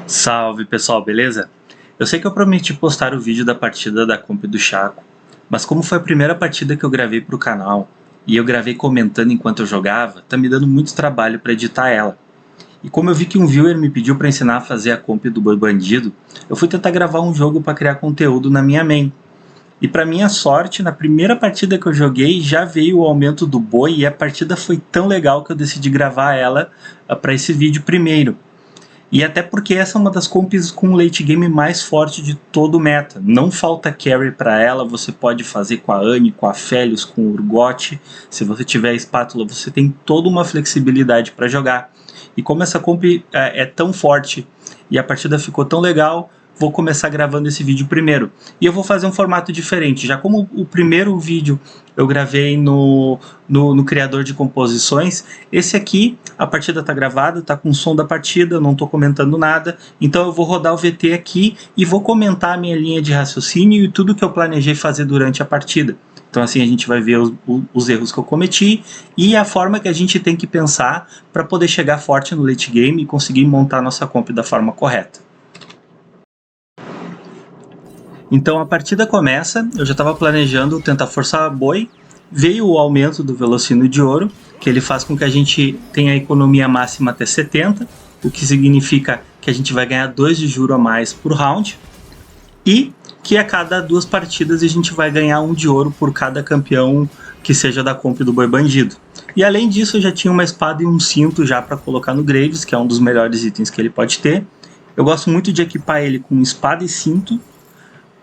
Salve pessoal, beleza? Eu sei que eu prometi postar o vídeo da partida da comp do Chaco, mas como foi a primeira partida que eu gravei pro canal e eu gravei comentando enquanto eu jogava, tá me dando muito trabalho para editar ela. E como eu vi que um viewer me pediu para ensinar a fazer a comp do Boi Bandido, eu fui tentar gravar um jogo para criar conteúdo na minha main. E para minha sorte, na primeira partida que eu joguei já veio o aumento do boi e a partida foi tão legal que eu decidi gravar ela para esse vídeo primeiro. E até porque essa é uma das comps com late game mais forte de todo o meta. Não falta carry para ela, você pode fazer com a Anne, com a Felios, com o Urgot. Se você tiver a espátula, você tem toda uma flexibilidade para jogar. E como essa comp é tão forte e a partida ficou tão legal, vou começar gravando esse vídeo primeiro. E eu vou fazer um formato diferente. Já como o primeiro vídeo eu gravei no criador de composições, esse aqui, a partida tá gravada, tá com o som da partida, não tô comentando nada. Então eu vou rodar o VT aqui e vou comentar a minha linha de raciocínio e tudo que eu planejei fazer durante a partida. Então assim a gente vai ver os erros que eu cometi e a forma que a gente tem que pensar para poder chegar forte no late game e conseguir montar nossa comp da forma correta. Então a partida começa, eu já estava planejando tentar forçar a boi, veio o aumento do Velocino de Ouro, que ele faz com que a gente tenha a economia máxima até 70, o que significa que a gente vai ganhar 2 de juro a mais por round, e que a cada 2 partidas a gente vai ganhar 1 de ouro por cada campeão que seja da comp do Boi Bandido. E além disso eu já tinha uma espada e um cinto já para colocar no Graves, que é um dos melhores itens que ele pode ter. Eu gosto muito de equipar ele com espada e cinto,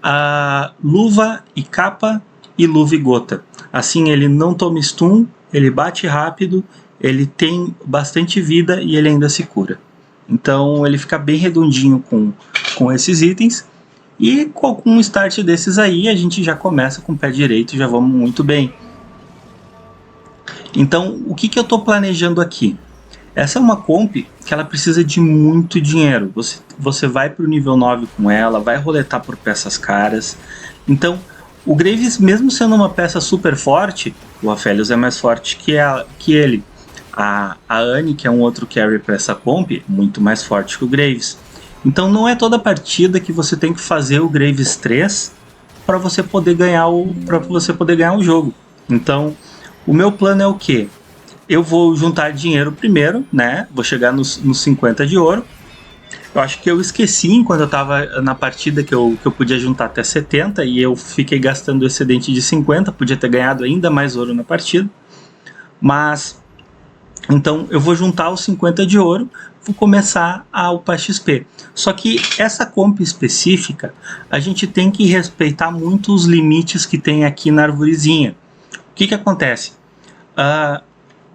a luva e capa e luva e gota. Assim ele não toma stun, ele bate rápido, ele tem bastante vida e ele ainda se cura. Então ele fica bem redondinho com esses itens. E com um start desses aí a gente já começa com o pé direito, já vamos muito bem. Então o que eu estou planejando aqui? Essa é uma comp que ela precisa de muito dinheiro. Você vai para o nível 9 com ela, vai roletar por peças caras. Então, o Graves, mesmo sendo uma peça super forte, o Aphelios é mais forte que ele. A Anne, que é um outro carry para essa comp, muito mais forte que o Graves. Então, não é toda partida que você tem que fazer o Graves 3 para você poder ganhar o jogo. Então, o meu plano é o quê? Eu vou juntar dinheiro primeiro, né? Vou chegar nos 50 de ouro. Eu acho que eu esqueci quando eu estava na partida que eu podia juntar até 70 e eu fiquei gastando o excedente de 50, podia ter ganhado ainda mais ouro na partida. Mas, então eu vou juntar os 50 de ouro, vou começar a upar XP. Só que essa comp específica, a gente tem que respeitar muito os limites que tem aqui na arvorezinha. O que acontece?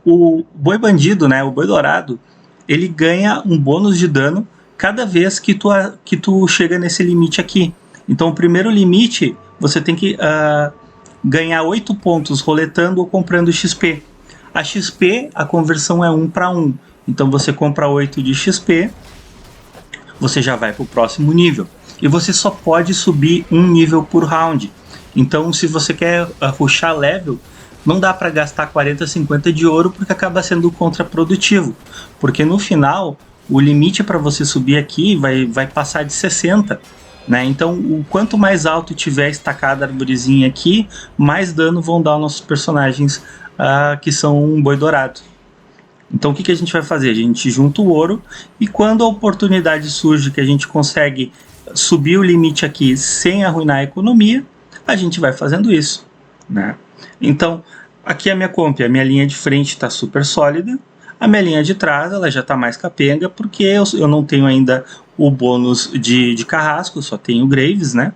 O Boi Bandido, né, o Boi Dourado, ele ganha um bônus de dano cada vez que tu chega nesse limite aqui. Então o primeiro limite, você tem que ganhar 8 pontos roletando ou comprando XP. A XP, a conversão é 1 para 1. Então você compra 8 de XP, você já vai para o próximo nível. E você só pode subir um nível por round. Então se você quer rushar level, não dá para gastar 40, 50 de ouro porque acaba sendo contraprodutivo. Porque no final, o limite para você subir aqui vai passar de 60. Né? Então, o quanto mais alto tiver estacada a arvorezinha aqui, mais dano vão dar aos nossos personagens que são um boi dourado. Então, o que a gente vai fazer? A gente junta o ouro e quando a oportunidade surge que a gente consegue subir o limite aqui sem arruinar a economia, a gente vai fazendo isso. Né? Então, aqui a minha comp, a minha linha de frente está super sólida, a minha linha de trás ela já está mais capenga, porque eu não tenho ainda o bônus de carrasco, só tenho o Graves, né?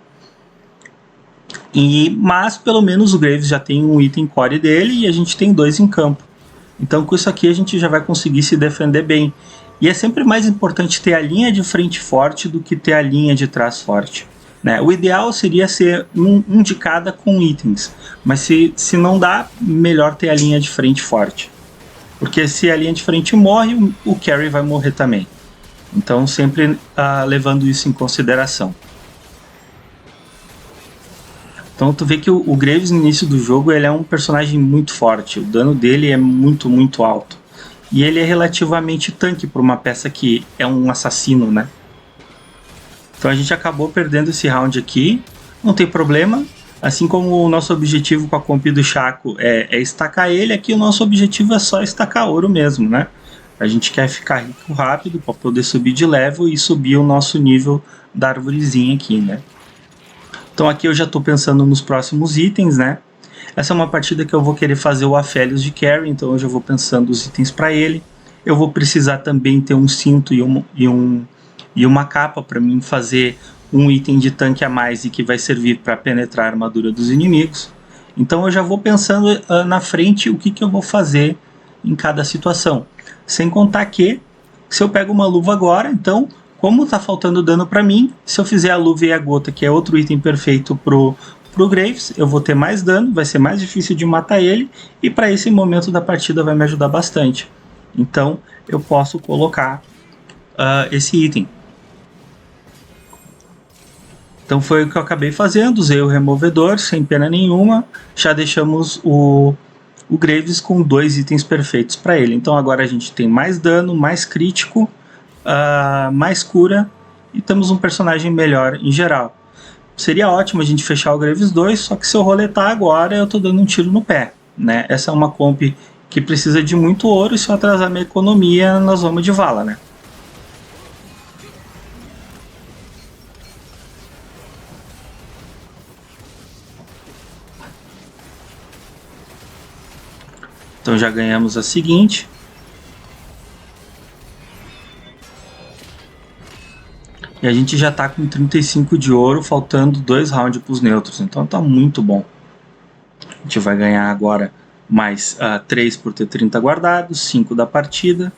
Mas pelo menos o Graves já tem um item core dele e a gente tem 2 em campo. Então com isso aqui a gente já vai conseguir se defender bem. E é sempre mais importante ter a linha de frente forte do que ter a linha de trás forte. Né? O ideal seria ser um de cada com itens, mas se não dá, melhor ter a linha de frente forte. Porque se a linha de frente morre, o carry vai morrer também. Então sempre levando isso em consideração. Então tu vê que o Graves no início do jogo ele é um personagem muito forte, o dano dele é muito, muito alto. E ele é relativamente tanque para uma peça que é um assassino, né? Então a gente acabou perdendo esse round aqui, não tem problema. Assim como o nosso objetivo com a comp do Chaco é estacar ele, aqui o nosso objetivo é só estacar ouro mesmo, né? A gente quer ficar rico rápido para poder subir de level e subir o nosso nível da arvorezinha aqui, né? Então aqui eu já estou pensando nos próximos itens, né? Essa é uma partida que eu vou querer fazer o Aphelios de carry, então eu já vou pensando os itens para ele. Eu vou precisar também ter um cinto e uma capa para mim fazer um item de tanque a mais e que vai servir para penetrar a armadura dos inimigos. Então eu já vou pensando na frente o que eu vou fazer em cada situação. Sem contar que, se eu pego uma luva agora, então, como está faltando dano para mim, se eu fizer a luva e a gota, que é outro item perfeito pro Graves, eu vou ter mais dano, vai ser mais difícil de matar ele, e para esse momento da partida vai me ajudar bastante. Então eu posso colocar esse item. Então foi o que eu acabei fazendo, usei o removedor sem pena nenhuma, já deixamos o Graves com 2 itens perfeitos para ele. Então agora a gente tem mais dano, mais crítico, mais cura e temos um personagem melhor em geral. Seria ótimo a gente fechar o Graves 2, só que se eu roletar agora eu estou dando um tiro no pé, né? Essa é uma comp que precisa de muito ouro e se eu atrasar minha economia nós vamos de vala, né? Então já ganhamos a seguinte. E a gente já está com 35 de ouro, faltando 2 rounds para os neutros. Então tá muito bom. A gente vai ganhar agora mais 3 por ter 30 guardados, 5 da partida.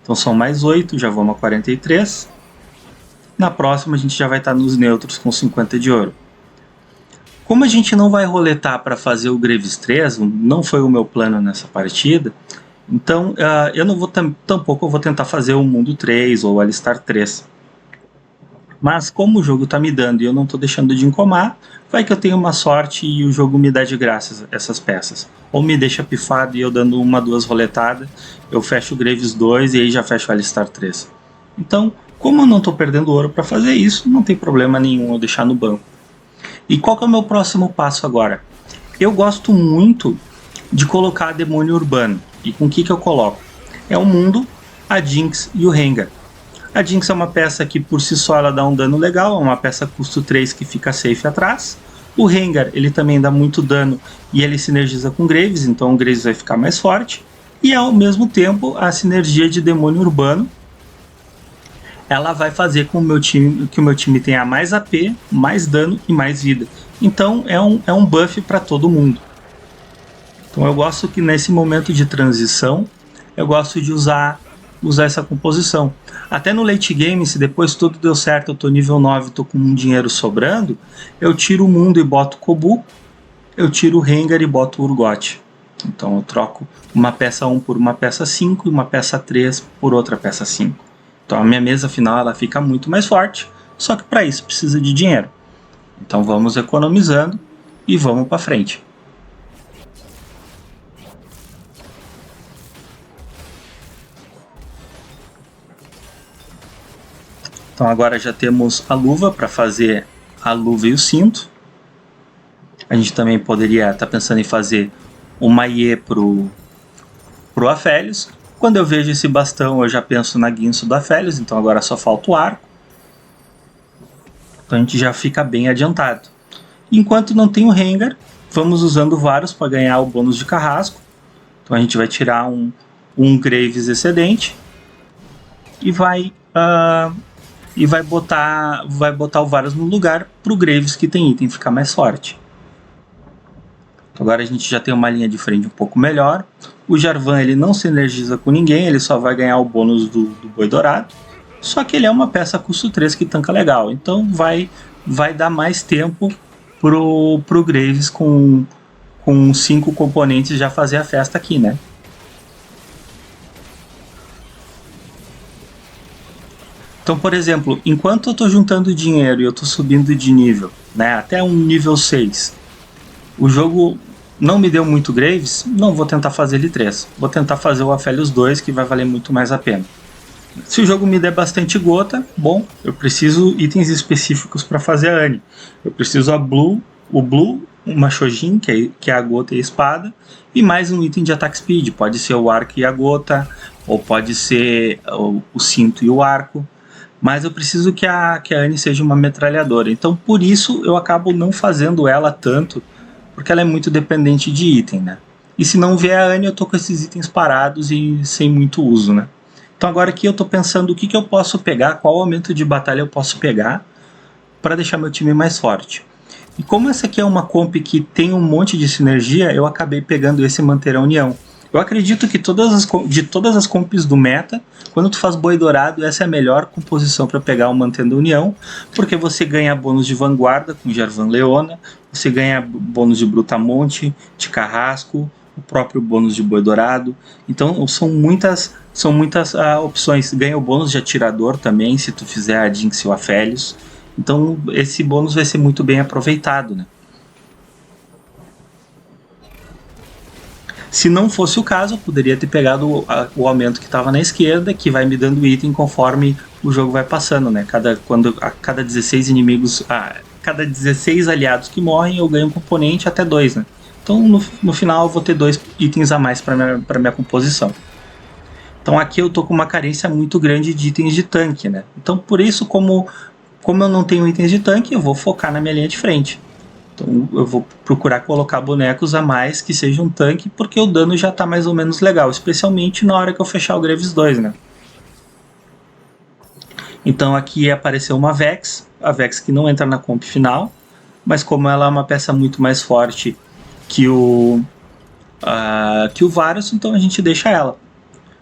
Então são mais 8, já vamos a 43. Na próxima a gente já vai estar nos neutros com 50 de ouro. Como a gente não vai roletar para fazer o Graves 3, não foi o meu plano nessa partida, então eu não vou tampouco eu vou tentar fazer o Mundo 3 ou o Alistar 3. Mas como o jogo está me dando e eu não estou deixando de encomar, vai que eu tenho uma sorte e o jogo me dá de graça essas peças. Ou me deixa pifado e eu dando 1, 2 roletadas, eu fecho o Graves 2 e aí já fecho o Alistar 3. Então, como eu não estou perdendo ouro para fazer isso, não tem problema nenhum eu deixar no banco. E qual que é o meu próximo passo agora? Eu gosto muito de colocar demônio urbano. E com o que eu coloco? É o Mundo, a Jinx e o Rengar. A Jinx é uma peça que por si só ela dá um dano legal, é uma peça custo 3 que fica safe atrás. O Rengar ele também dá muito dano e ele sinergiza com o Graves, então o Graves vai ficar mais forte. E ao mesmo tempo a sinergia de demônio urbano ela vai fazer com que o meu time tenha mais AP, mais dano e mais vida. Então é um buff para todo mundo. Então eu gosto que nesse momento de transição, eu gosto de usar essa composição. Até no late game, se depois tudo deu certo, eu tô nível 9, tô com um dinheiro sobrando, eu tiro o Mundo e boto Kobu, eu tiro o Rengar e boto o Urgot. Então eu troco uma peça 1 por uma peça 5 e uma peça 3 por outra peça 5. Então a minha mesa final ela fica muito mais forte, só que para isso precisa de dinheiro. Então vamos economizando e vamos para frente. Então agora já temos a luva para fazer a luva e o cinto. A gente também poderia estar pensando em fazer uma IE pro Aphelios. Quando eu vejo esse bastão, eu já penso na guinso do Aphelios, então agora só falta o arco. Então a gente já fica bem adiantado. Enquanto não tem o Rengar, vamos usando vários para ganhar o bônus de carrasco. Então a gente vai tirar um Graves excedente e vai botar o Varus no lugar para o Graves que tem item ficar mais forte. Então agora a gente já tem uma linha de frente um pouco melhor. O Jarvan ele não se energiza com ninguém, ele só vai ganhar o bônus do Boi Dourado. Só que ele é uma peça custo 3 que tanca legal, então vai dar mais tempo pro Graves com 5 componentes já fazer a festa aqui, né? Então, por exemplo, enquanto eu estou juntando dinheiro e eu estou subindo de nível, né, até um nível 6, o jogo não me deu muito Graves, não vou tentar fazer ele 3. Vou tentar fazer o Aphelios 2, que vai valer muito mais a pena. Se o jogo me der bastante gota, bom, eu preciso itens específicos para fazer a Anne. Eu preciso o Blue, uma Shojin, que é a gota e a espada, e mais um item de Attack Speed. Pode ser o arco e a gota, ou pode ser o cinto e o arco. Mas eu preciso que a Anne seja uma metralhadora. Então, por isso, eu acabo não fazendo ela tanto, porque ela é muito dependente de item, né? E se não vier a Anne, eu tô com esses itens parados e sem muito uso, né? Então agora aqui eu tô pensando o que eu posso pegar, qual aumento de batalha eu posso pegar para deixar meu time mais forte. E como essa aqui é uma comp que tem um monte de sinergia, eu acabei pegando esse Manter a União. Eu acredito que de todas as comps do meta, quando tu faz Boi Dourado, essa é a melhor composição para pegar o Mantendo a União, porque você ganha bônus de Vanguarda com Jarvan Leona, você ganha bônus de Brutamonte, de Carrasco, o próprio bônus de Boi Dourado. Então são muitas opções. Ganha o bônus de Atirador também, se tu fizer a Jinx e o Aphelios. Então esse bônus vai ser muito bem aproveitado, né? Se não fosse o caso, eu poderia ter pegado o aumento que estava na esquerda, que vai me dando item conforme o jogo vai passando, né? A cada 16 inimigos, cada 16 aliados que morrem, eu ganho um componente até 2, né? Então no final eu vou ter 2 itens a mais para minha composição. Então aqui eu tô com uma carência muito grande de itens de tanque, né? Então por isso, como eu não tenho itens de tanque, eu vou focar na minha linha de frente. Então eu vou procurar colocar bonecos a mais que sejam tanque, porque o dano já está mais ou menos legal, especialmente na hora que eu fechar o Graves 2, né? Então aqui apareceu uma Vex, a Vex que não entra na comp final, mas como ela é uma peça muito mais forte que o Varus, então a gente deixa ela.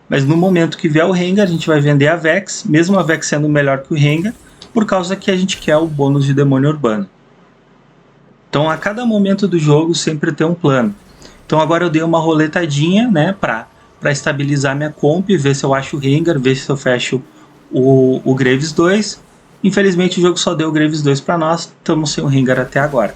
Mas no momento que vier o Rengar, a gente vai vender a Vex, mesmo a Vex sendo melhor que o Rengar, por causa que a gente quer o bônus de Demônio Urbano. Então a cada momento do jogo sempre tem um plano. Então agora eu dei uma roletadinha, né, para estabilizar minha comp, ver se eu acho o Rengar, ver se eu fecho o Graves 2. Infelizmente o jogo só deu o Graves 2 para nós, estamos sem o Rengar até agora.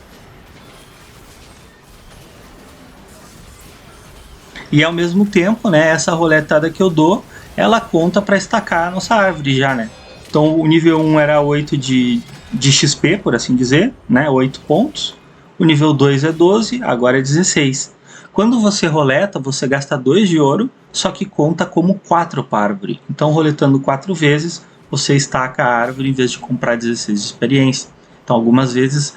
E ao mesmo tempo, né, essa roletada que eu dou, ela conta para estacar a nossa árvore já, né? Então o nível 1 era 8 de XP, por assim dizer, né, 8 pontos. O nível 2 é 12, agora é 16. Quando você roleta, você gasta 2 de ouro, só que conta como 4 para a árvore. Então, roletando 4 vezes, você estaca a árvore em vez de comprar 16 de experiência. Então, algumas vezes,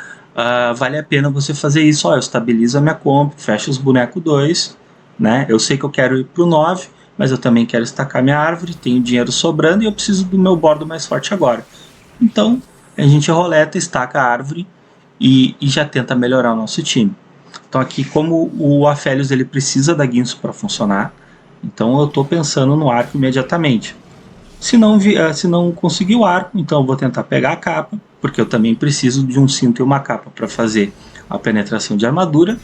vale a pena você fazer isso. Eu estabilizo a minha comp, fecho os bonecos 2, né? Eu sei que eu quero ir para o 9, mas eu também quero estacar minha árvore, tenho dinheiro sobrando e eu preciso do meu bordo mais forte agora. Então, a gente roleta, estaca a árvore e já tenta melhorar o nosso time. Então aqui, como o Aphelios ele precisa da Guinsoo para funcionar, então eu estou pensando no arco imediatamente. Se não conseguir o arco, então eu vou tentar pegar a capa, porque eu também preciso de um cinto e uma capa para fazer a penetração de armadura.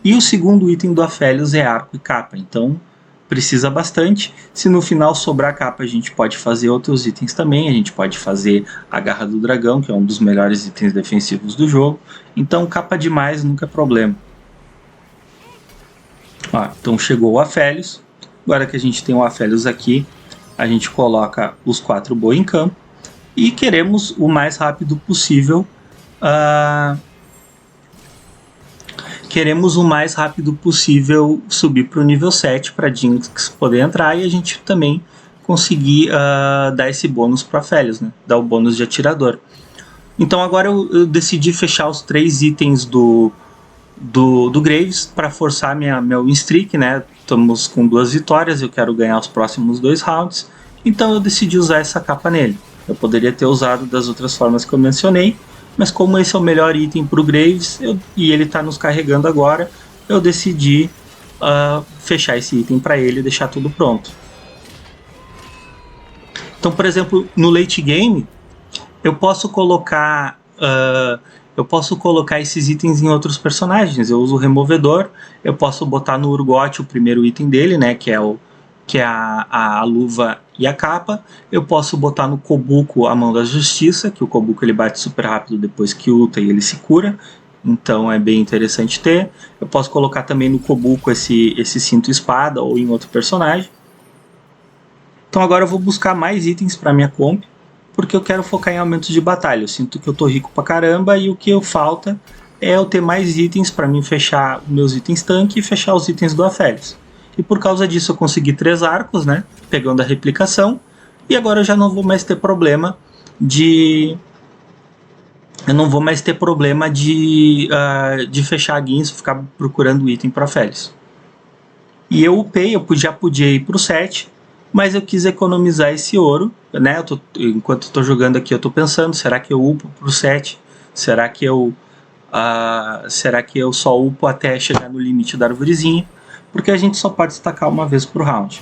E o segundo item do Aphelios é arco e capa, então precisa bastante. Se no final sobrar capa, a gente pode fazer outros itens também. A gente pode fazer a Garra do Dragão, que é um dos melhores itens defensivos do jogo. Então capa demais nunca é problema. Então chegou o Aphelios. Agora que a gente tem o Aphelios aqui, a gente coloca os 4 boi em campo. E queremos o mais rápido possível subir para o nível 7 para Jinx poder entrar e a gente também conseguir dar esse bônus para Aphelios, né? Dar o bônus de atirador. Então agora eu decidi fechar os 3 itens do Graves para forçar meu win streak, né? Estamos com 2 vitórias, eu quero ganhar os próximos 2 rounds, então eu decidi usar essa capa nele. Eu poderia ter usado das outras formas que eu mencionei, mas como esse é o melhor item para o Graves e ele está nos carregando agora, eu decidi fechar esse item para ele e deixar tudo pronto. Então, por exemplo, no late game, eu posso colocar esses itens em outros personagens. Eu uso o Removedor, eu posso botar no Urgot o primeiro item dele, né, que é a luva e a capa. Eu posso botar no Kobuko a Mão da Justiça, que o Kobuko ele bate super rápido depois que ulta e ele se cura. então é bem interessante ter. Eu posso colocar também no Kobuko esse cinto espada ou em outro personagem. Então agora eu vou buscar mais itens para minha comp, porque eu quero focar em aumentos de batalha. Eu sinto que eu tô rico pra caramba e o que eu falta é eu ter mais itens para mim fechar meus itens tanque e fechar os itens do Aphelios. E por causa disso eu consegui 3 arcos, né? Pegando a replicação. E agora eu já não vou mais ter problema de... Eu não vou mais ter problema de fechar a Guinness e ficar procurando item para Aphelios. E eu upei, eu já podia ir pro 7, mas eu quis economizar esse ouro, né? Enquanto eu tô jogando aqui, eu tô pensando, será que eu upo pro 7? Será que eu só upo até chegar no limite da arvorezinha? Porque a gente só pode destacar uma vez por round.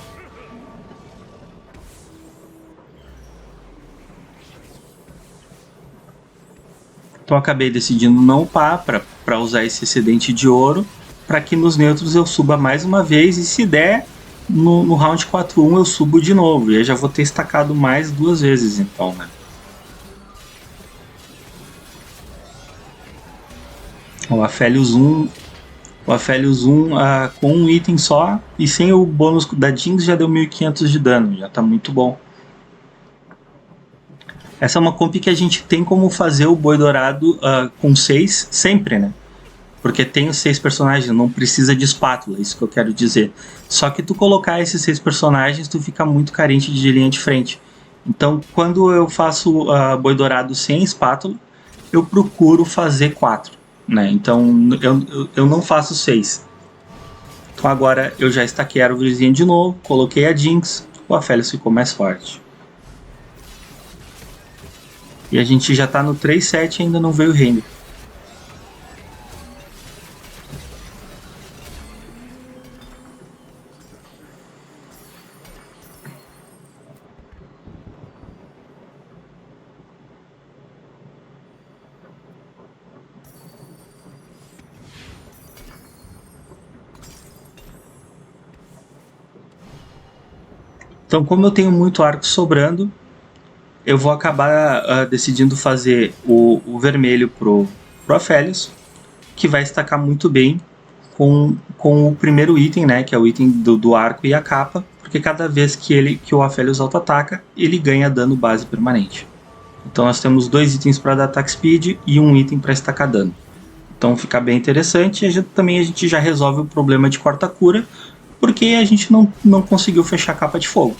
Então eu acabei decidindo não upar para usar esse excedente de ouro, para que nos neutros eu suba mais uma vez e se der no round 4-1 eu subo de novo. E aí já vou ter estacado mais 2 vezes então, né? O Aphelios 1 com um item só e sem o bônus da Jinx já deu 1500 de dano, já tá muito bom. Essa é uma comp que a gente tem como fazer o boi dourado com 6 sempre, né? Porque tem os 6 personagens, não precisa de espátula, isso que eu quero dizer. Só que tu colocar esses 6 personagens, tu fica muito carente de linha de frente. Então, quando eu faço boi dourado sem espátula, eu procuro fazer 4, né? Então, eu não faço 6. Então agora eu já estaquei a árvorezinha de novo, coloquei a Jinx, o Aphelios ficou mais forte. E a gente já tá no 3-7 e ainda não veio o render. Então, como eu tenho muito arco sobrando, eu vou acabar decidindo fazer o vermelho pro Aphelios, que vai estacar muito bem com o primeiro item, né, que é o item do arco e a capa, porque cada vez que o Aphelios auto-ataca, ele ganha dano base permanente. Então nós temos 2 itens para dar attack speed e um item para estacar dano. Então fica bem interessante e também a gente já resolve o problema de corta-cura, porque a gente não conseguiu fechar a capa de fogo.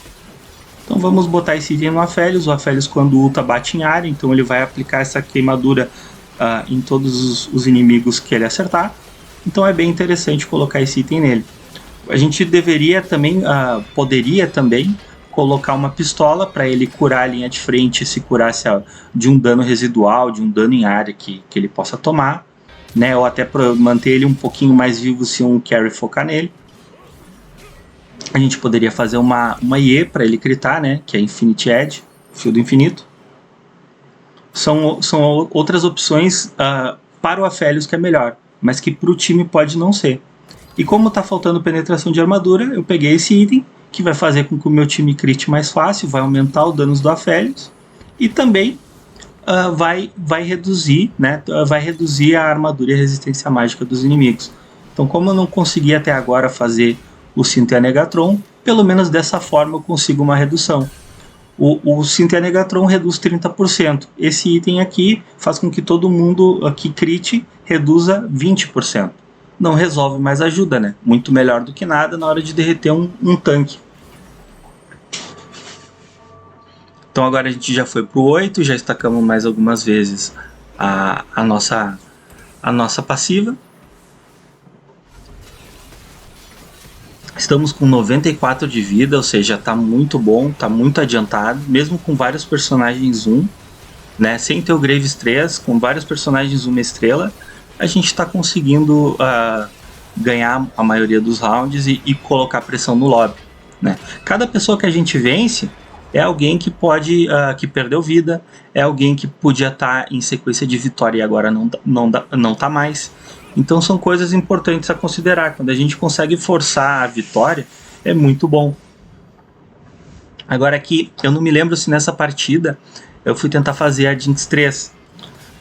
Então vamos botar esse item no Aphelios. O Aphelios quando ulta bate em área, então ele vai aplicar essa queimadura em todos os inimigos que ele acertar. Então é bem interessante colocar esse item nele. A gente poderia também colocar uma pistola para ele curar a linha de frente, se curasse de um dano residual, de um dano em área que ele possa tomar, né? Ou até para manter ele um pouquinho mais vivo se um carry focar nele. A gente poderia fazer uma IE para ele critar, né? Que é Infinite Edge, Fio do Infinito. São outras opções para o Aphelios que é melhor, mas que para o time pode não ser. E como está faltando penetração de armadura, eu peguei esse item, que vai fazer com que o meu time crite mais fácil, vai aumentar o danos do Aphelios, e também vai reduzir, né, vai reduzir a armadura e a resistência mágica dos inimigos. Então, como eu não consegui até agora fazer o Cinto e a Negatron, pelo menos dessa forma eu consigo uma redução. O Cinto e a Negatron reduz 30%. Esse item aqui faz com que todo mundo que crite reduza 20%. Não resolve, mas ajuda, né? Muito melhor do que nada na hora de derreter um tanque. Então agora a gente já foi pro 8, já estacamos mais algumas vezes a nossa passiva. Estamos com 94 de vida, ou seja, está muito bom, está muito adiantado, mesmo com vários personagens 1, né? Sem ter o Graves 3, com vários personagens 1 estrela, a gente está conseguindo ganhar a maioria dos rounds e colocar pressão no lobby, né? Cada pessoa que a gente vence é alguém que que perdeu vida, é alguém que podia estar em sequência de vitória e agora não tá mais. Então são coisas importantes a considerar. Quando a gente consegue forçar a vitória, é muito bom. Agora aqui, eu não me lembro se nessa partida eu fui tentar fazer a Jinx 3.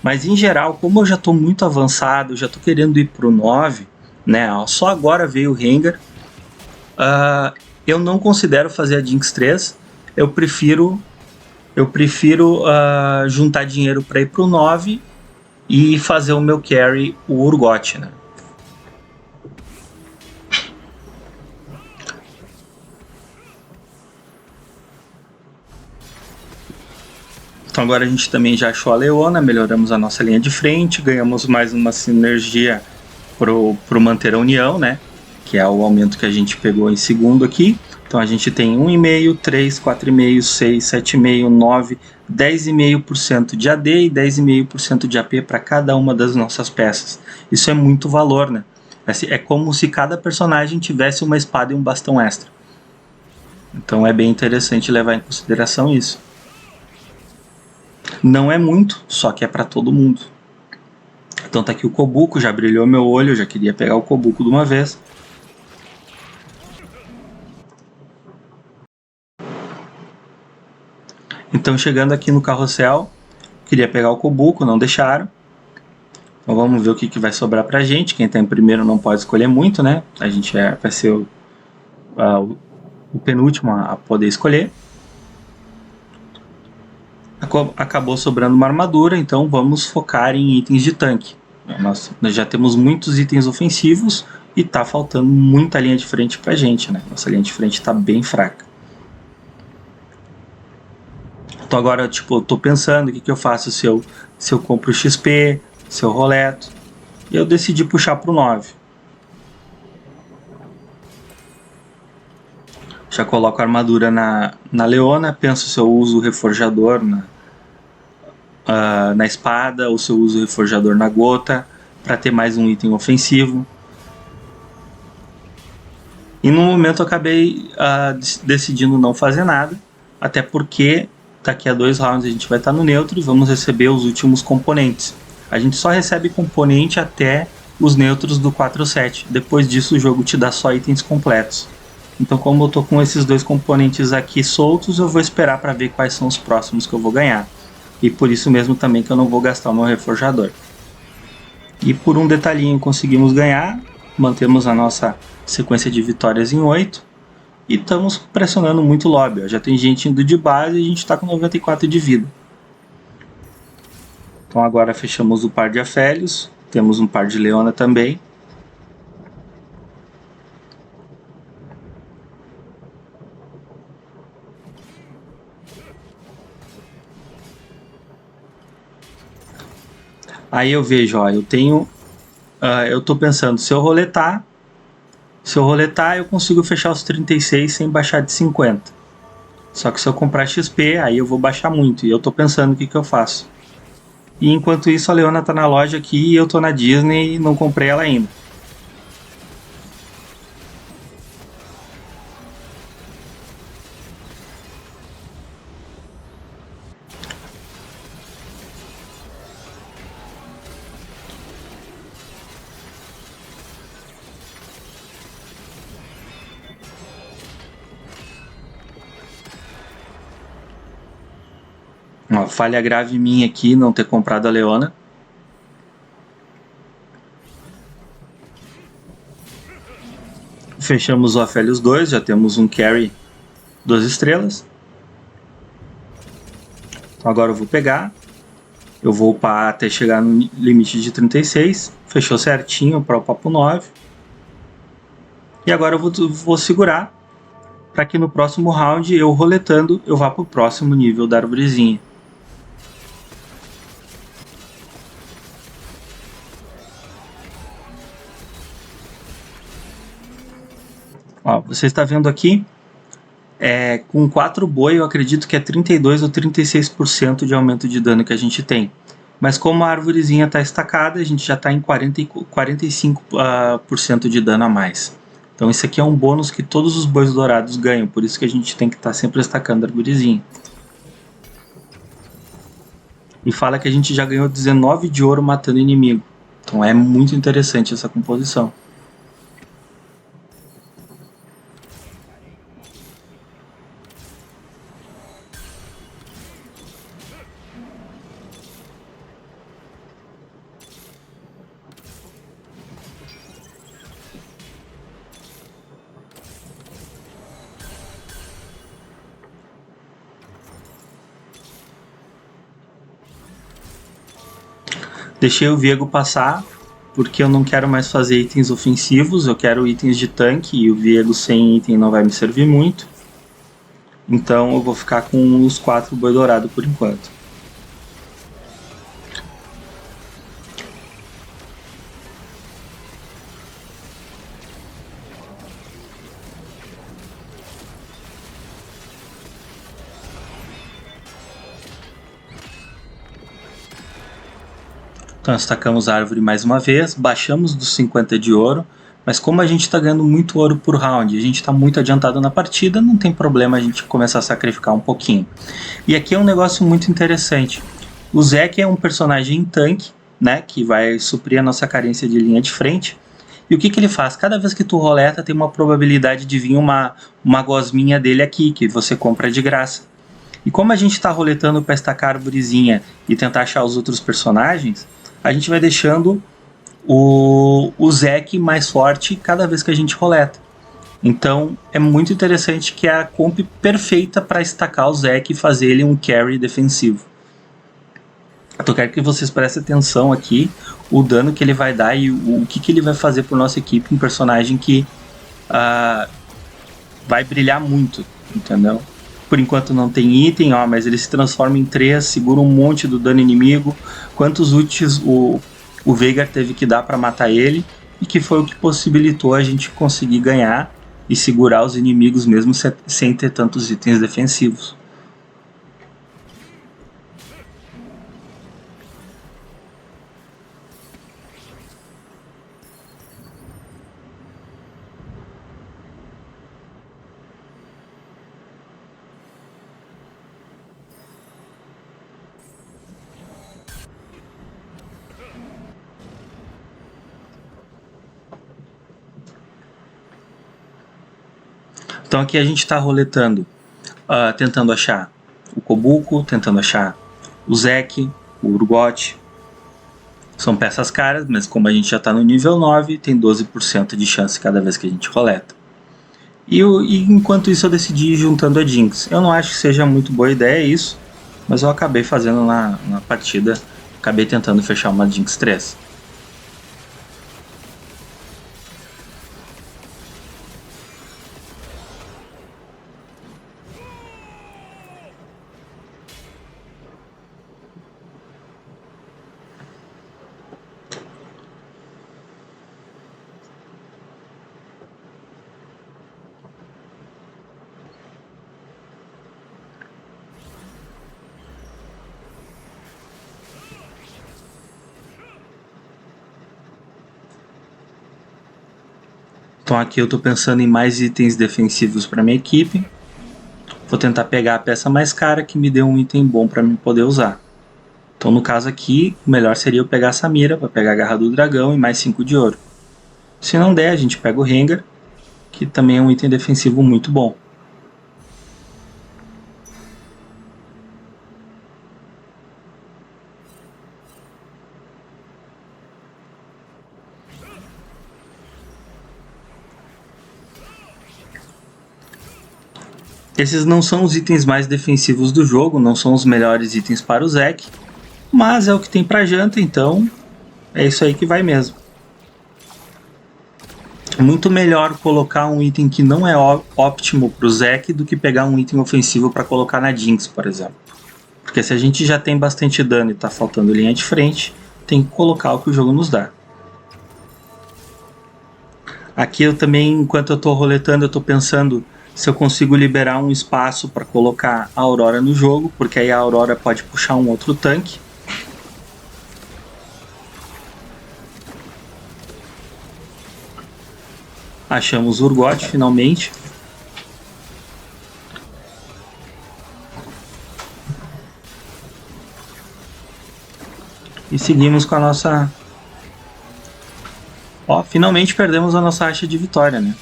Mas em geral, como eu já estou muito avançado, já estou querendo ir pro 9, né? Só agora veio o Rengar. Eu não considero fazer a Jinx 3. Eu prefiro juntar dinheiro para ir pro 9 e fazer o meu carry, o Urgot, né? Então agora a gente também já achou a Leona, melhoramos a nossa linha de frente, ganhamos mais uma sinergia pro manter a união, né? Que é o aumento que a gente pegou em segundo aqui. Então a gente tem 1,5, 3, 4,5, 6, 7,5, 9, 10,5% de AD e 10,5% de AP para cada uma das nossas peças. Isso é muito valor, né? É como se cada personagem tivesse uma espada e um bastão extra. Então é bem interessante levar em consideração isso. Não é muito, só que é para todo mundo. Então tá aqui o Kobuko, já brilhou meu olho, eu já queria pegar o Kobuko de uma vez. Então chegando aqui no carrossel, queria pegar o Kobuko, não deixaram. Então vamos ver o que vai sobrar pra gente. Quem tá em primeiro não pode escolher muito, né? A gente vai ser o penúltimo a poder escolher. Acabou sobrando uma armadura, então vamos focar em itens de tanque. Nós já temos muitos itens ofensivos e tá faltando muita linha de frente pra gente, né? Nossa linha de frente tá bem fraca. Então agora, tipo, eu tô pensando o que eu faço se eu compro XP, se eu roleto. E eu decidi puxar pro 9. Já coloco a armadura na Leona, penso se eu uso o reforjador na espada ou se eu uso o reforjador na gota para ter mais um item ofensivo. E no momento eu acabei decidindo não fazer nada, até porque daqui a 2 rounds a gente vai estar no neutro e vamos receber os últimos componentes. A gente só recebe componente até os neutros do 4-7. Depois disso o jogo te dá só itens completos. Então como eu tô com esses 2 componentes aqui soltos, eu vou esperar para ver quais são os próximos que eu vou ganhar. E por isso mesmo também que eu não vou gastar o meu reforjador. E por um detalhinho conseguimos ganhar, mantemos a nossa sequência de vitórias em 8 e estamos pressionando muito o lobby. Já tem gente indo de base e a gente está com 94 de vida. Então agora fechamos o par de Afélios, temos um par de Leona também. Aí eu vejo, ó, eu tô pensando, se eu roletar eu consigo fechar os 36 sem baixar de 50. Só que se eu comprar XP, aí eu vou baixar muito. E eu tô pensando o que eu faço. E enquanto isso a Leona tá na loja aqui e eu tô na Disney e não comprei ela ainda. Ó, falha grave minha aqui não ter comprado a Leona. Fechamos o Afélios 2, já temos um carry 2 estrelas. Então agora eu vou pegar. Eu vou upar até chegar no limite de 36. Fechou certinho para upar pro 9. E agora eu vou segurar para que no próximo round, eu roletando, eu vá pro próximo nível da arvorezinha. Ó, você está vendo aqui, com 4 boi eu acredito que é 32 ou 36% de aumento de dano que a gente tem. Mas como a arvorezinha está estacada, a gente já está em 45% de dano a mais. Então isso aqui é um bônus que todos os bois dourados ganham, por isso que a gente tem que estar sempre estacando a arvorezinha. E fala que a gente já ganhou 19 de ouro matando inimigo. Então é muito interessante essa composição. Deixei o Viego passar, porque eu não quero mais fazer itens ofensivos, eu quero itens de tanque, e o Viego sem item não vai me servir muito. Então eu vou ficar com os 4 boi dourado por enquanto. Então destacamos a árvore mais uma vez, baixamos dos 50 de ouro, mas como a gente está ganhando muito ouro por round, a gente está muito adiantado na partida, não tem problema a gente começar a sacrificar um pouquinho. E aqui é um negócio muito interessante. O Zac é um personagem tanque, né, que vai suprir a nossa carência de linha de frente. E o que, que ele faz? Cada vez que tu roleta, tem uma probabilidade de vir uma gosminha dele aqui, que você compra de graça. E como a gente está roletando para estacar a arvorezinha e tentar achar os outros personagens, a gente vai deixando o Zac mais forte cada vez que a gente roleta. Então é muito interessante que é a comp perfeita para estacar o Zac e fazer ele um carry defensivo. Eu quero que vocês prestem atenção aqui, o dano que ele vai dar e o que ele vai fazer por nossa equipe, um personagem que vai brilhar muito, entendeu? Por enquanto não tem item, ó, mas ele se transforma em 3, segura um monte do dano inimigo. Quantos ults o Veigar teve que dar para matar ele, e que foi o que possibilitou a gente conseguir ganhar e segurar os inimigos mesmo sem ter tantos itens defensivos. Então aqui a gente está roletando, tentando achar o Kobuko, tentando achar o Zac, o Urgot. São peças caras, mas como a gente já está no nível 9, tem 12% de chance cada vez que a gente roleta. E enquanto isso eu decidi ir juntando a Jinx. Eu não acho que seja muito boa ideia isso, mas eu acabei fazendo na partida, acabei tentando fechar uma Jinx 3. Então aqui eu estou pensando em mais itens defensivos para minha equipe. Vou tentar pegar a peça mais cara que me dê um item bom para mim poder usar. Então no caso aqui, o melhor seria eu pegar a Samira para pegar a Garra do Dragão e mais 5 de ouro. Se não der, a gente pega o Rengar, que também é um item defensivo muito bom. Esses não são os itens mais defensivos do jogo, não são os melhores itens para o Zac, mas é o que tem pra janta, então é isso aí que vai mesmo. É muito melhor colocar um item que não é óptimo pro Zac do que pegar um item ofensivo para colocar na Jinx, por exemplo. Porque se a gente já tem bastante dano e tá faltando linha de frente, tem que colocar o que o jogo nos dá. Aqui eu também, enquanto eu tô roletando, eu tô pensando se eu consigo liberar um espaço para colocar a Aurora no jogo, porque aí a Aurora pode puxar um outro tanque. Achamos o Urgot finalmente. E seguimos com a nossa... Ó, finalmente perdemos a nossa acha de vitória, né?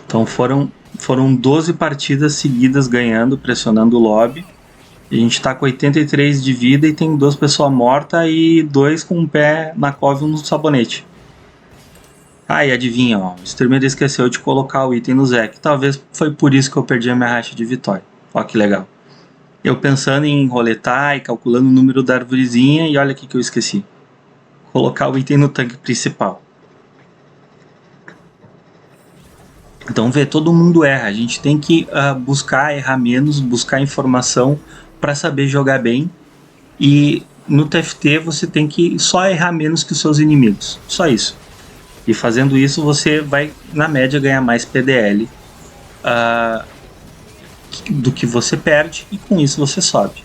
Então foram 12 partidas seguidas ganhando, pressionando o lobby. A gente tá com 83 de vida e tem 2 pessoas mortas e 2 com um pé na cova e um no sabonete. Ah, e adivinha, ó, o Streamer esqueceu de colocar o item no Zac. Talvez foi por isso que eu perdi a minha racha de vitória. Ó que legal. Eu pensando em roletar e calculando o número da arvorezinha, e olha o que eu esqueci. Colocar o item no tanque principal. Então vê, todo mundo erra. A gente tem que buscar errar menos, buscar informação para saber jogar bem. E no TFT você tem que só errar menos que os seus inimigos. Só isso. E fazendo isso você vai, na média, ganhar mais PDL do que você perde. E com isso você sobe.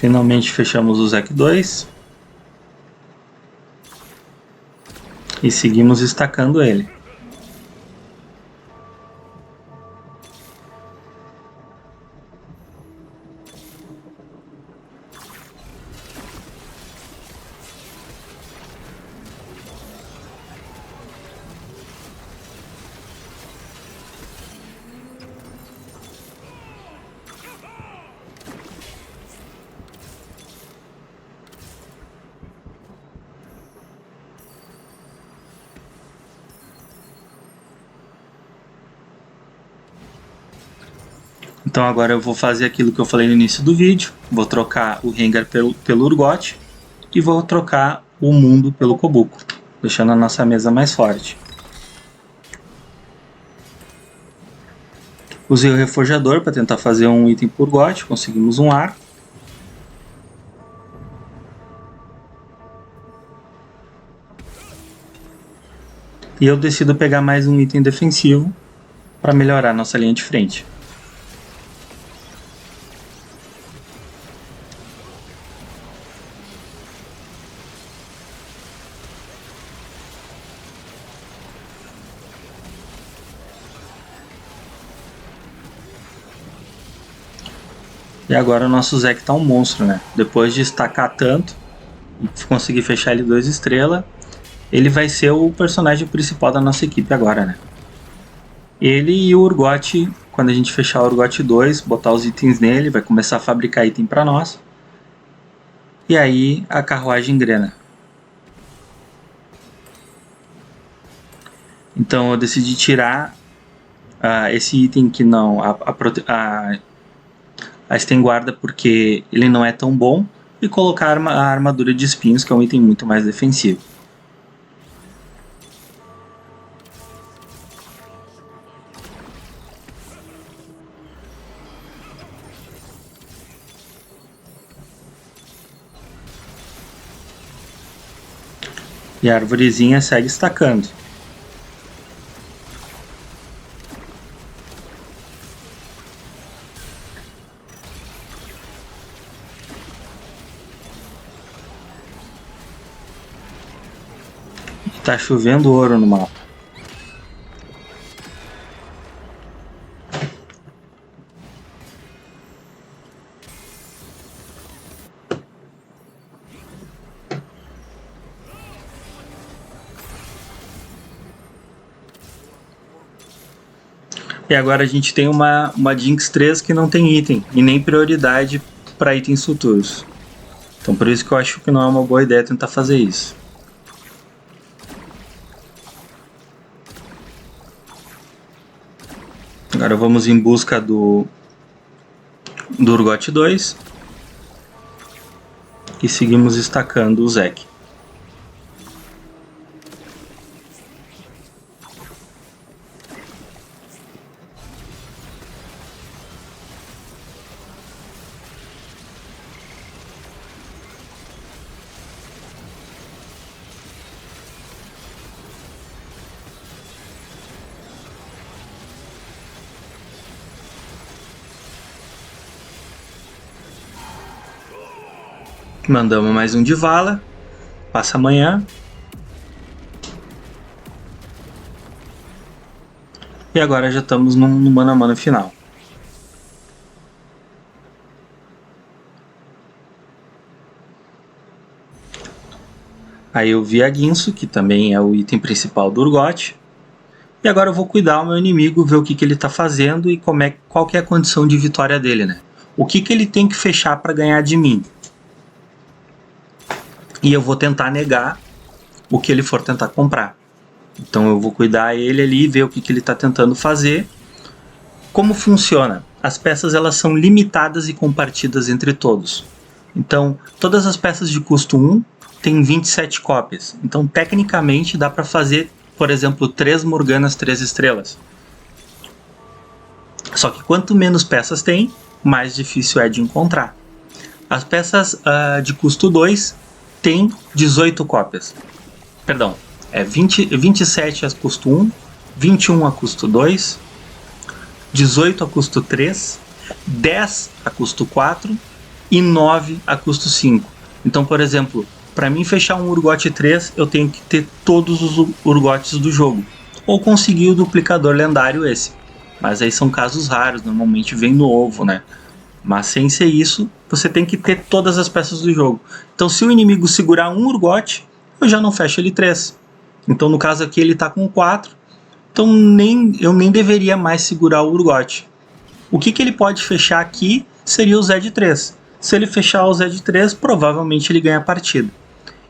Finalmente fechamos o Zek 2 e seguimos estacando ele. Então agora eu vou fazer aquilo que eu falei no início do vídeo. Vou trocar o Rengar pelo Urgot e vou trocar o mundo pelo Kobuko, deixando a nossa mesa mais forte. Usei o Reforjador para tentar fazer um item por Urgot, conseguimos um arco. E eu decido pegar mais um item defensivo para melhorar nossa linha de frente. E agora o nosso Zek tá um monstro, né? Depois de estacar tanto e conseguir fechar ele 2 estrelas, ele vai ser o personagem principal da nossa equipe agora, né? Ele e o Urgot, quando a gente fechar o Urgot 2, botar os itens nele, vai começar a fabricar item para nós. E aí a carruagem engrena. Então eu decidi tirar esse item que não... a Estenguarda, porque ele não é tão bom, e colocar a armadura de espinhos, que é um item muito mais defensivo. E a arvorezinha segue estacando. Tá chovendo ouro no mapa. E agora a gente tem uma Jinx 3 que não tem item, e nem prioridade para itens futuros. Então por isso que eu acho que não é uma boa ideia tentar fazer isso. Agora vamos em busca do Urgot 2 e seguimos estacando o Zek. Mandamos mais um de vala. Passa amanhã. E agora já estamos no mano a mano final. Aí eu vi a Guinso, que também é o item principal do Urgot. E agora eu vou cuidar o meu inimigo, ver o que ele está fazendo e qual que é a condição de vitória dele, né? O que ele tem que fechar para ganhar de mim. E eu vou tentar negar o que ele for tentar comprar. Então eu vou cuidar ele ali e ver o que ele está tentando fazer. Como funciona? As peças elas são limitadas e compartidas entre todos. Então todas as peças de custo 1 têm 27 cópias. Então tecnicamente dá para fazer, por exemplo, 3 Morganas 3 estrelas. Só que quanto menos peças tem, mais difícil é de encontrar. As peças de custo 2 têm 18 cópias. Perdão, 27 a custo 1, 21 a custo 2, 18 a custo 3, 10 a custo 4 e 9 a custo 5. Então, por exemplo, para mim fechar um Urgot 3, eu tenho que ter todos os Urgots do jogo. Ou conseguir o duplicador lendário esse. Mas aí são casos raros, normalmente vem novo, né? Mas sem ser isso, você tem que ter todas as peças do jogo. Então se o inimigo segurar um Urgot, eu já não fecho ele 3. Então no caso aqui ele está com 4, então eu nem deveria mais segurar o Urgot. O que ele pode fechar aqui seria o Zed 3. Se ele fechar o Zed 3, provavelmente ele ganha a partida.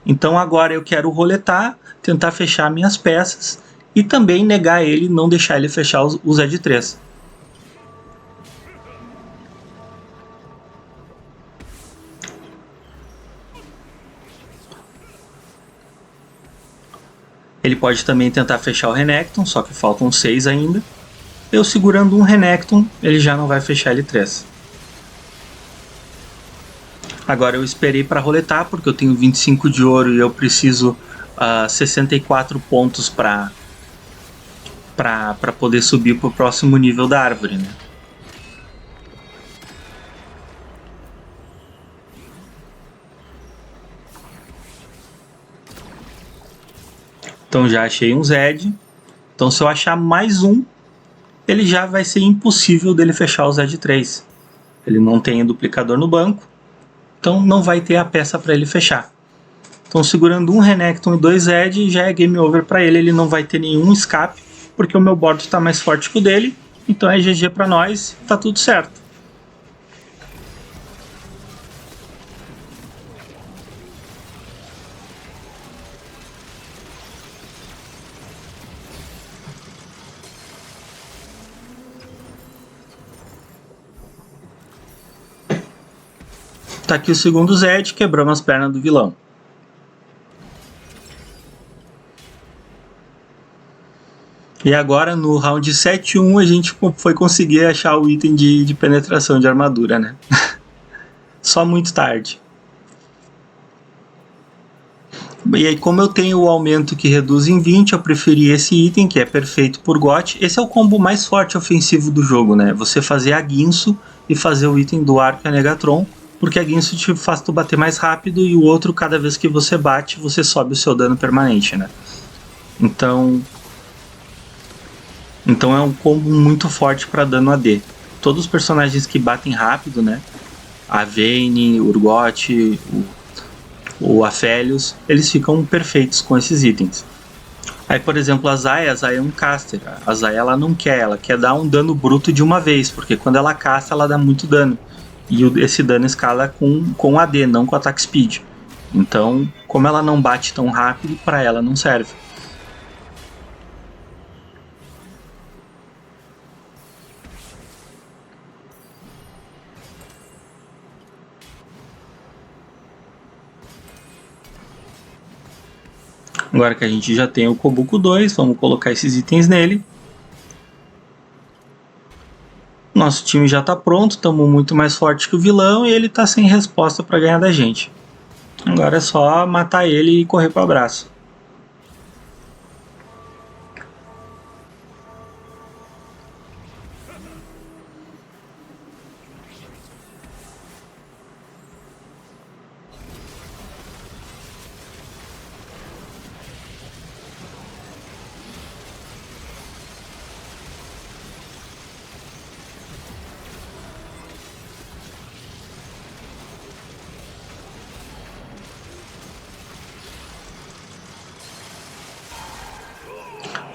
Então agora eu quero roletar, tentar fechar minhas peças e também negar ele, não deixar ele fechar o Zed 3. Ele pode também tentar fechar o Renekton, só que faltam 6 ainda. Eu segurando um Renekton, ele já não vai fechar L3. Agora eu esperei para roletar, porque eu tenho 25 de ouro e eu preciso 64 pontos para poder subir para o próximo nível da árvore, né? Então já achei um Zed. Então se eu achar mais um, ele já vai ser impossível dele fechar o Zed 3. Ele não tem duplicador no banco, então não vai ter a peça para ele fechar. Então segurando um Renekton e 2 Zed já é game over para ele, ele não vai ter nenhum escape, porque o meu board está mais forte que o dele, então é GG para nós, tá tudo certo. Tá aqui o segundo Zed, quebramos as pernas do vilão. E agora no round 7-1 a gente foi conseguir achar o item de penetração de armadura, né? Só muito tarde. E aí como eu tenho o aumento que reduz em 20, eu preferi esse item, que é perfeito por GOT. Esse é o combo mais forte ofensivo do jogo, né? Você fazer a Guinso e fazer o item do Arca Negatron, porque a Guinso te faz tu bater mais rápido e o outro, cada vez que você bate, você sobe o seu dano permanente, né? Então é um combo muito forte para dano AD. Todos os personagens que batem rápido, né? A Vayne, o Urgot, o Aphelios, eles ficam perfeitos com esses itens. Aí, por exemplo, a Zaya é um caster. A Zaya ela não quer, ela quer dar um dano bruto de uma vez, porque quando ela casta, ela dá muito dano. E esse dano escala com AD, não com ataque speed. Então, como ela não bate tão rápido, para ela não serve. Agora que a gente já tem o Kobuko 2, vamos colocar esses itens nele. Nosso time já está pronto, estamos muito mais forte que o vilão e ele está sem resposta para ganhar da gente. Agora é só matar ele e correr para o abraço.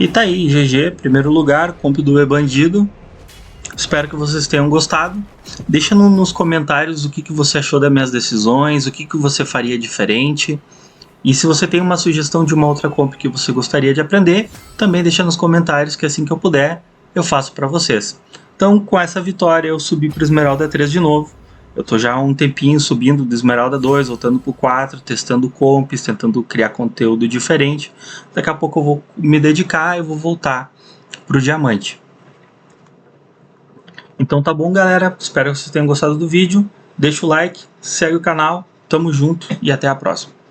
E tá aí, GG, primeiro lugar, comp do E-Bandido. Espero que vocês tenham gostado. Deixa nos comentários o que você achou das minhas decisões, o que você faria diferente. E se você tem uma sugestão de uma outra comp que você gostaria de aprender, também deixa nos comentários que assim que eu puder, eu faço para vocês. Então, com essa vitória, eu subi para o Esmeralda 3 de novo. Eu tô já há um tempinho subindo do Esmeralda 2, voltando pro 4, testando comps, tentando criar conteúdo diferente. Daqui a pouco eu vou me dedicar e vou voltar pro Diamante. Então tá bom, galera. Espero que vocês tenham gostado do vídeo. Deixa o like, segue o canal. Tamo junto e até a próxima.